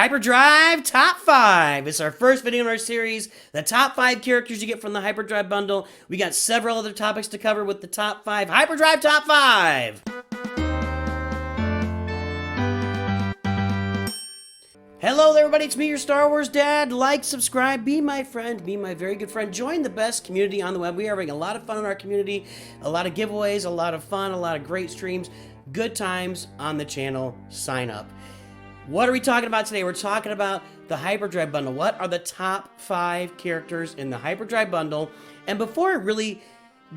Hyperdrive Top 5. It's our first video in our series, the top 5 characters you get from the Hyperdrive bundle. We got several other topics to cover with the top 5. Hyperdrive Top 5! Hello there, everybody. It's me, your Star Wars dad. Like, subscribe, be my friend, be my very good friend. Join the best community on the web. We are having a lot of fun in our community, a lot of giveaways, a lot of fun, a lot of great streams, good times on the channel. Sign up. What are we talking about today? We're talking about the Hyperdrive bundle. What are the top 5 characters in the Hyperdrive bundle? And before I really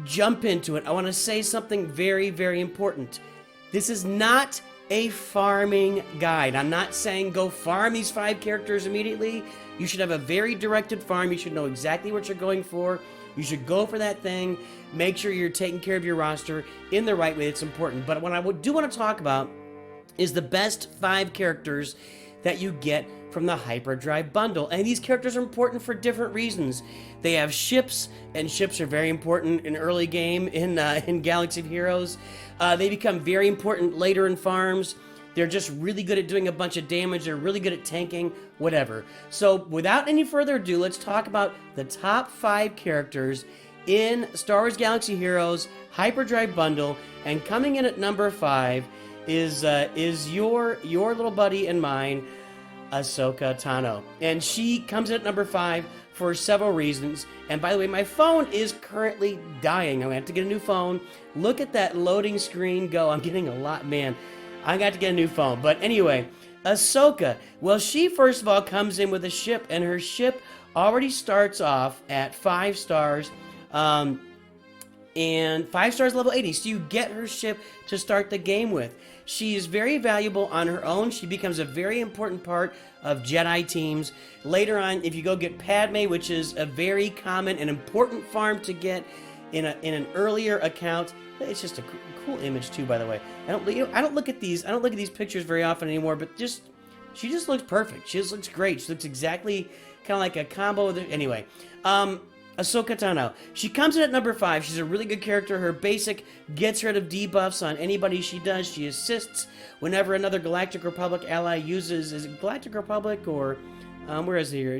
jump into it, I want to say something very, very important. This is not a farming guide. I'm not saying go farm these 5 characters immediately. You should have a very directed farm. You should know exactly what you're going for. You should go for that thing. Make sure you're taking care of your roster in the right way. It's important. But what I do want to talk about is the best 5 characters that you get from the Hyperdrive bundle. And these characters are important for different reasons. They have ships, and ships are very important in early game in Galaxy of Heroes. They become very important later in farms. They're just really good at doing a bunch of damage. They're really good at tanking, whatever. So without any further ado, let's talk about the top 5 characters in Star Wars Galaxy Heroes Hyperdrive bundle. And coming in at number 5 is your little buddy and mine, Ahsoka Tano. And she comes in at number 5 for several reasons. And by the way, my phone is currently dying. I'm gonna have to get a new phone. Look at that loading screen go. I'm getting a lot, man. I got to get a new phone. But anyway, Ahsoka. Well, she first of all comes in with a ship, and her ship already starts off at 5 stars. And 5 stars level 80, so you get her ship to start the game with. She is very valuable on her own. She becomes a very important part of Jedi teams. Later on, if you go get Padme, which is a very common and important farm to get in an earlier account. It's just a cool image too, by the way. I don't look at these pictures very often anymore, but she just looks perfect. She just looks great. She looks exactly kind of like a combo of anyway. Ahsoka Tano. She comes in at number 5. She's a really good character. Her basic gets rid of debuffs on anybody she does. She assists whenever another Galactic Republic ally uses... Is it Galactic Republic or... where is it here?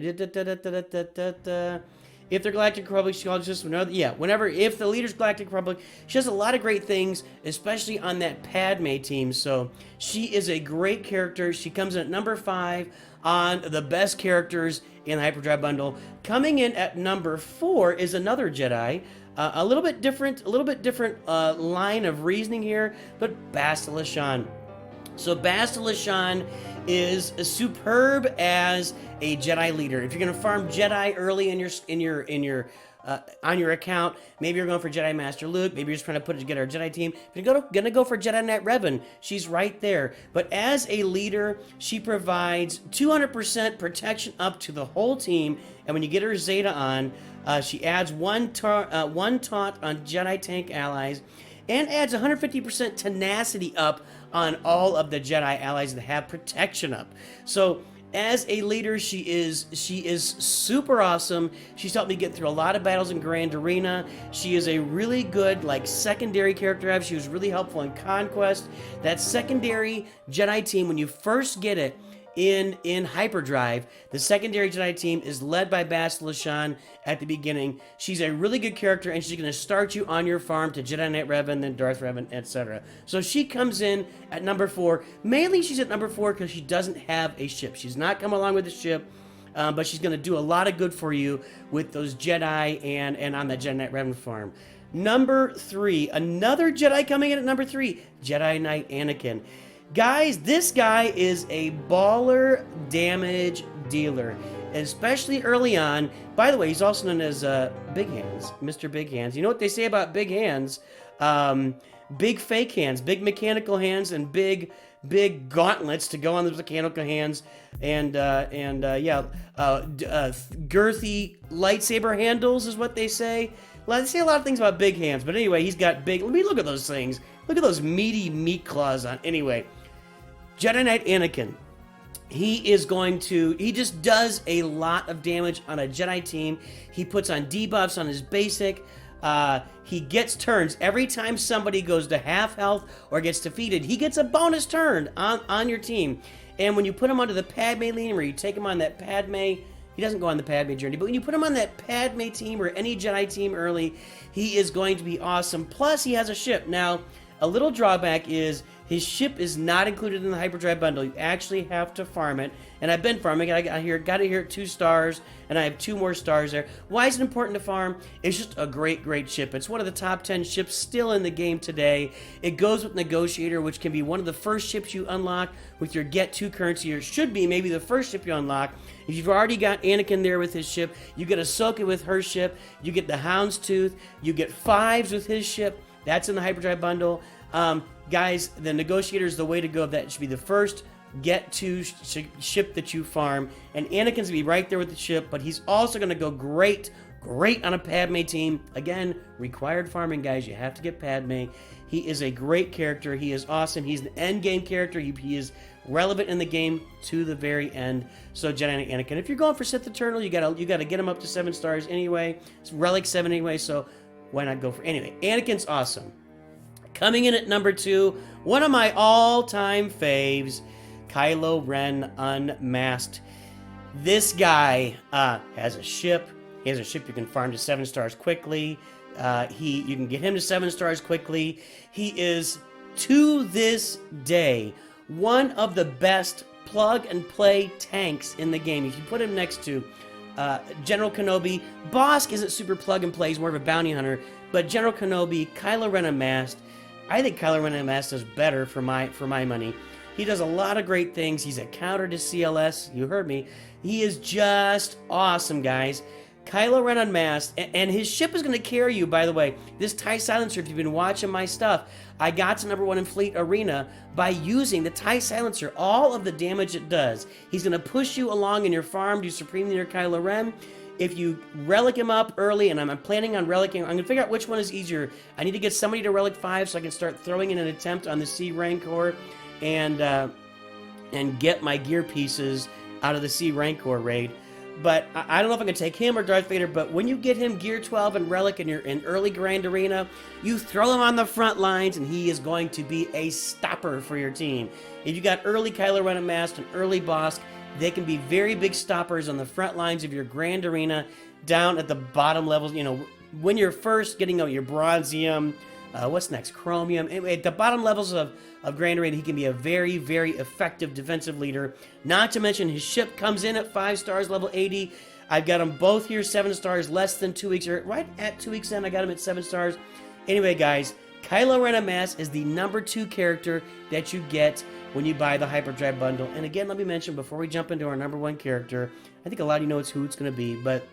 If they're Galactic Republic, she calls just another... Yeah, if the leader's Galactic Republic, she does a lot of great things, especially on that Padme team. So she is a great character. She comes in at number 5 on the best characters in the Hyperdrive bundle. Coming in at number 4 is another Jedi. A little bit different line of reasoning here, but Basilisk. So Basilisk is superb as a Jedi leader. If you're gonna farm Jedi early on your account, maybe you're going for Jedi Master Luke, maybe you're just trying to put it together a Jedi team. If you're gonna go for Jedi Knight Revan, she's right there. But as a leader, she provides 200% protection up to the whole team, and when you get her Zeta on, she adds one taunt on Jedi tank allies, and adds 150% tenacity up on all of the Jedi allies that have protection up. So as a leader, she is super awesome. She's helped me get through a lot of battles in Grand Arena. She is a really good secondary character to have. She was really helpful in Conquest. That secondary Jedi team, when you first get it in Hyperdrive, the secondary Jedi team is led by Basilisk at the beginning. She's a really good character, and she's going to start you on your farm to Jedi Knight Revan, then Darth Revan, etc. So she comes in at number 4. Mainly she's at number 4 because she doesn't have a ship. She's not come along with a ship, but she's going to do a lot of good for you with those Jedi and on the Jedi Knight Revan farm. Number 3, another Jedi coming in at number 3, Jedi Knight Anakin. Guys, this guy is a baller damage dealer, especially early on. By the way, he's also known as Big Hands, Mr. Big Hands. You know what they say about big hands? Big fake hands, big mechanical hands, and big gauntlets to go on those mechanical hands, and girthy lightsaber handles is what they say. Well, they say a lot of things about big hands, but anyway, he's got big... Let me look at those things. Look at those meaty meat claws on... Anyway, Jedi Knight Anakin. He just does a lot of damage on a Jedi team. He puts on debuffs on his basic. He gets turns. Every time somebody goes to half health or gets defeated, he gets a bonus turn on your team. And when you put him onto the Padme lean, where you take him on that Padme, he doesn't go on the Padme journey, but when you put him on that Padme team or any Jedi team early, he is going to be awesome. Plus, he has a ship. Now, a little drawback is his ship is not included in the Hyperdrive bundle. You actually have to farm it. And I've been farming it. I got it here at 2 stars, and I have 2 more stars there. Why is it important to farm? It's just a great, great ship. It's one of the top 10 ships still in the game today. It goes with Negotiator, which can be one of the first ships you unlock with your Get 2 currency, or it should be maybe the first ship you unlock. If you've already got Anakin there with his ship, you get Ahsoka with her ship, you get the Houndstooth, you get Fives with his ship. That's in the Hyperdrive bundle. Guys, the Negotiator is the way to go. That should be the first Get 2 ship that you farm. And Anakin's going to be right there with the ship, but he's also going to go great on a Padme team. Again, required farming, guys. You have to get Padme. He is a great character. He is awesome. He's an end game character. He is relevant in the game to the very end. So Jedi Anakin, if you're going for Sith Eternal, you gotta get him up to 7 stars anyway. It's Relic 7 anyway, so why not go for... Anyway, Anakin's awesome. Coming in at number 2, one of my all-time faves, Kylo Ren Unmasked. This guy has a ship. He has a ship you can farm to 7 stars quickly. You can get him to 7 stars quickly. He is, to this day, one of the best plug-and-play tanks in the game. If you put him next to General Kenobi, Bosk isn't super plug-and-play. He's more of a bounty hunter. But General Kenobi, Kylo Ren Unmasked, I think Kylo Ren Unmasked does better for my money. He does a lot of great things. He's a counter to CLS. You heard me. He is just awesome, guys. Kylo Ren Unmasked, and his ship is going to carry you, by the way. This TIE Silencer, if you've been watching my stuff, I got to number 1 in Fleet Arena by using the TIE Silencer. All of the damage it does. He's going to push you along in your farm, do Supreme Leader Kylo Ren. If you relic him up early, and I'm planning on relicking, I'm going to figure out which one is easier. I need to get somebody to relic 5 so I can start throwing in an attempt on the C Rancor and get my gear pieces out of the C Rancor raid. But I don't know if I'm going to take him or Darth Vader, but when you get him Gear 12 and Relic and you're in early Grand Arena, you throw him on the front lines and he is going to be a stopper for your team. If you got early Kylo Ren Unmasked and early Bosk, they can be very big stoppers on the front lines of your Grand Arena, down at the bottom levels. You know, when you're first getting your Bronzium, what's next? Chromium. Anyway, at the bottom levels of Grand Arena, he can be a very, very effective defensive leader. Not to mention his ship comes in at 5 stars, level 80. I've got them both here 7 stars, less than 2 weeks, or right at 2 weeks in, I got him at 7 stars. Anyway, guys, Kylo Ren Unmasked is the number 2 character that you get when you buy the Hyperdrive bundle. And again, let me mention, before we jump into our number 1 character, I think a lot of you know who it's going to be, but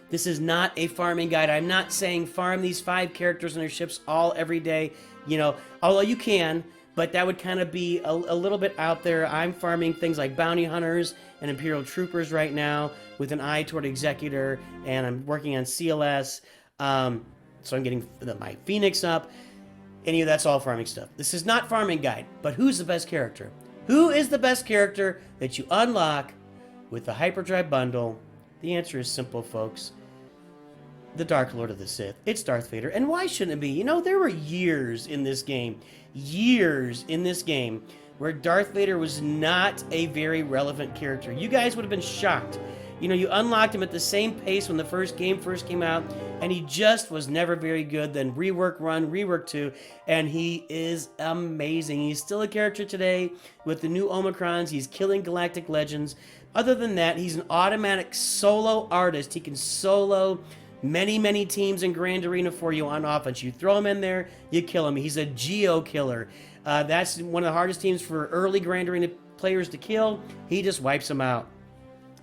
this is not a farming guide. I'm not saying farm these 5 characters and their ships all every day, you know, although you can, but that would kind of be a little bit out there. I'm farming things like Bounty Hunters and Imperial Troopers right now with an eye toward Executor, and I'm working on CLS, so I'm getting my Phoenix up. Any of that's all farming stuff. This is not farming guide, but who's the best character? Who is the best character that you unlock with the Hyperdrive bundle? The answer is simple, folks. The Dark Lord of the Sith. It's Darth Vader. And why shouldn't it be? You know, there were years in this game, where Darth Vader was not a very relevant character. You guys would have been shocked. You know, you unlocked him at the same pace when the first game came out, and he just was never very good. Then rework 1, rework 2, and he is amazing. He's still a character today with the new Omicrons. He's killing galactic legends. Other than that, he's an automatic solo artist. He can solo many, many teams in Grand Arena for you on offense. You throw him in there, you kill him. He's a geo killer. That's one of the hardest teams for early Grand Arena players to kill. He just wipes them out.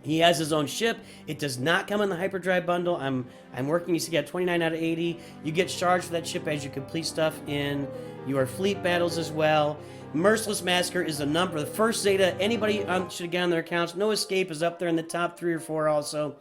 He has his own ship. It does not come in the Hyperdrive bundle. I'm working. You see, got 29 out of 80. You get charged for that ship as you complete stuff in your fleet battles as well. Merciless Massacre is the first Zeta anybody should get on their accounts. No Escape is up there in the top 3 or 4 also.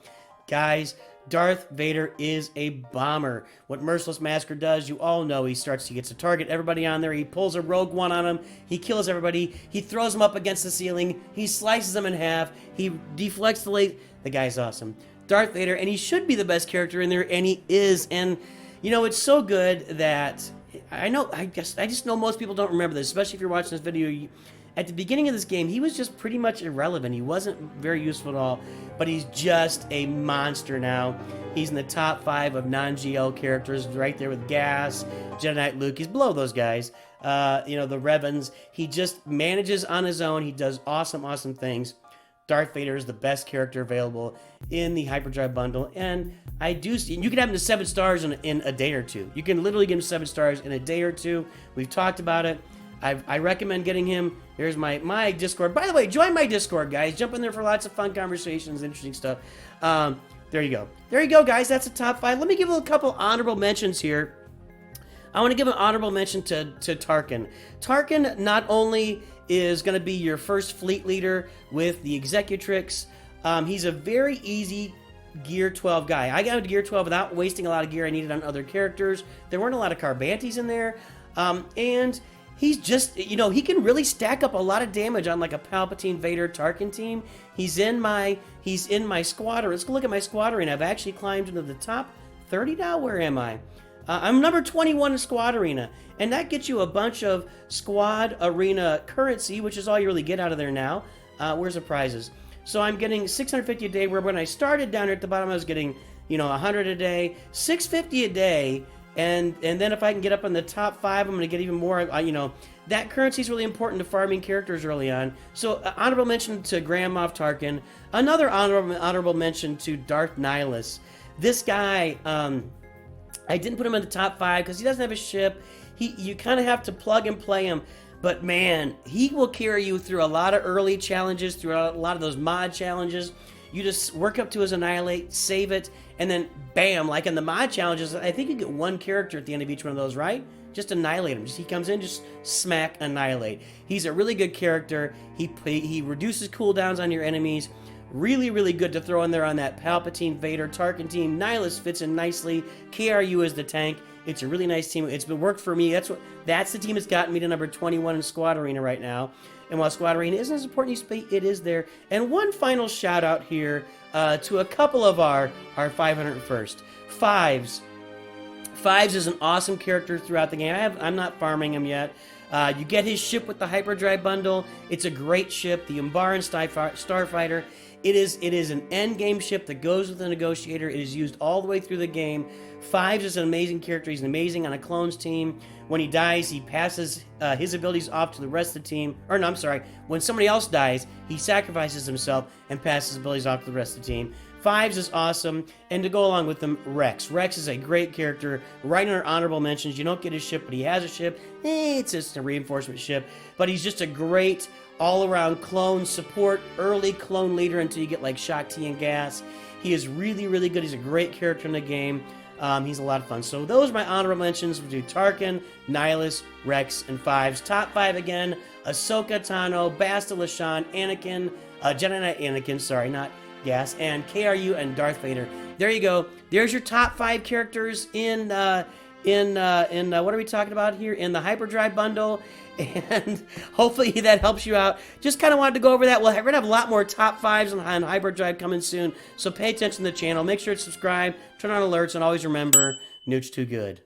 Guys, Darth Vader is a bomber. What Merciless Massacre does, you all know. He gets to target everybody on there. He pulls a Rogue One on him. He kills everybody. He throws them up against the ceiling. He slices them in half. He deflects the laser. The guy's awesome. Darth Vader, and he should be the best character in there, and he is. And, you know, it's so good that I just know most people don't remember this, especially if you're watching this video At the beginning of this game, he was just pretty much irrelevant. He wasn't very useful at all, but he's just a monster now. He's in the top 5 of non-GL characters, right there with Gas, Jedi Knight Luke. He's below those guys. You know, the Revans. He just manages on his own. He does awesome, awesome things. Darth Vader is the best character available in the Hyperdrive bundle, and I do see, and you can have him to 7 stars in a day or two. You can literally get him 7 stars in a day or two. We've talked about it. I recommend getting him. There's my Discord. By the way, join my Discord, guys. Jump in there for lots of fun conversations, interesting stuff. There you go. There you go, guys. That's the top 5. Let me give a couple honorable mentions here. I want to give an honorable mention to Tarkin. Tarkin not only is going to be your first fleet leader with the Executrix, he's a very easy Gear 12 guy. I got to Gear 12 without wasting a lot of gear I needed on other characters. There weren't a lot of Carbantis in there. And he's just, you know, he can really stack up a lot of damage on like a Palpatine, Vader, Tarkin team. He's in my squad. Let's go look at my squad arena. I've actually climbed into the top 30 now. Where am I? I'm number 21 in Squad Arena, and that gets you a bunch of Squad Arena currency, which is all you really get out of there now. Where's the prizes? So I'm getting 650 a day, where when I started down here at the bottom, I was getting, you know, 100 a day, 650 a day, and then if I can get up in the top 5, I'm going to get even more. You know, that currency is really important to farming characters early on. So honorable mention to Grand Moff Tarkin. Another honorable mention to Darth Nihilus. This guy, I didn't put him in the top 5 because he doesn't have a ship. You kind of have to plug and play him. But man, he will carry you through a lot of early challenges, through a lot of those mod challenges. You just work up to his Annihilate, save it, and then bam, like in the mod challenges, I think you get 1 character at the end of each one of those, right? Just annihilate him. He comes in, just smack, annihilate. He's a really good character. He reduces cooldowns on your enemies. Really, really good to throw in there on that Palpatine, Vader, Tarkin team. Nihilus fits in nicely. KRU is the tank. It's a really nice team. It's been worked for me. That's the team that's gotten me to number 21 in Squad Arena right now. And while Squad Arena isn't as important as it is there. And one final shout out here to a couple of our 501st. Fives. Fives is an awesome character throughout the game. I'm not farming him yet. You get his ship with the Hyperdrive bundle. It's a great ship, the Umbaran Starfighter. It is an end game ship that goes with the Negotiator. It is used all the way through the game. Fives is an amazing character. He's amazing on a clones team. When he dies, he passes his abilities off to the rest of the team. Or no, I'm sorry. When somebody else dies, he sacrifices himself and passes his abilities off to the rest of the team. Fives is awesome, and to go along with them, Rex. Rex is a great character. Right under honorable mentions, you don't get his ship, but he has a ship. It's just a reinforcement ship, but he's just a great all-around clone support, early clone leader until you get like Shock T and Gas. He is really, really good. He's a great character in the game. He's a lot of fun. So those are my honorable mentions. We do Tarkin, Nihilus, Rex, and Fives. Top 5 again: Ahsoka Tano, Basta Lashan, Anakin, Jedi Knight Anakin, sorry, not Gas, and KRU and Darth Vader. There you go. There's your top 5 characters in what are we talking about here? In the Hyperdrive bundle. And hopefully that helps you out. Just kind of wanted to go over that. We're going to have a lot more top 5s on Hyperdrive coming soon. So pay attention to the channel. Make sure to subscribe, turn on alerts, and always remember, Nooch too good.